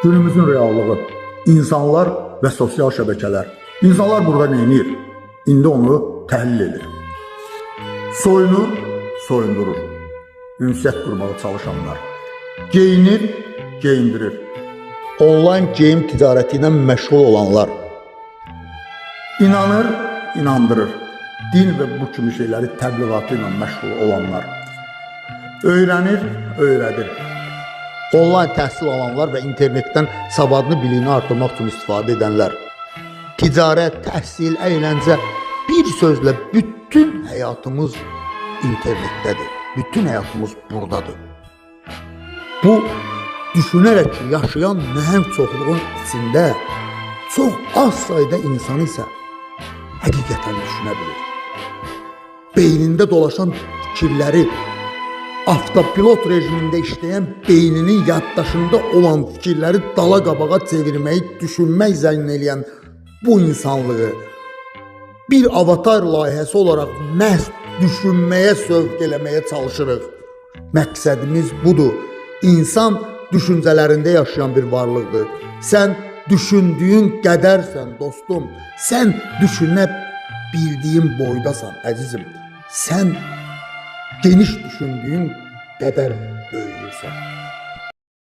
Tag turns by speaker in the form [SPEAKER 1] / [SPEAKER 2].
[SPEAKER 1] Günümüzün reallığı, insanlar və sosial şəbəkələr. İnsanlar burada nə edir? İndi onu təhlil edir. Soyunur, soyundurur. Ünsiyyət qurmağa çalışanlar. Geyinir, geyindirir. Online geyim ticarəti ilə məşğul olanlar. İnanır, inandırır. Din və bu kimi şeyləri təbliğatı ilə məşğul olanlar. Öyrənir, öyrədir. Online təhsil alanlar və internetdən savadını, biliyini artırmaq üçün istifadə edənlər. Ticarət, təhsil, əyləncə, bir sözlə bütün həyatımız internetdədir. Bütün həyatımız buradadır. Bu, düşünərək ki, yaşayan nəhəng çoxluğun içində çox az sayda insan isə həqiqətən düşünə bilir. Beynində dolaşan fikirləri, avtopilot rejimində işləyən beyninin yaddaşında olan fikirləri dala qabağa çevirməyi, düşünmək zənn eləyən bu insanlığı bir avatar layihəsi olaraq məhz düşünməyə sövq eləməyə çalışırıq. Məqsədimiz budur. İnsan düşüncələrində yaşayan bir varlıqdır. Sən düşündüyün qədərsən dostum. Sən düşünə bildiyin boydasan əzizim. Sən geniş düşündüyün qədər böyüyürsən.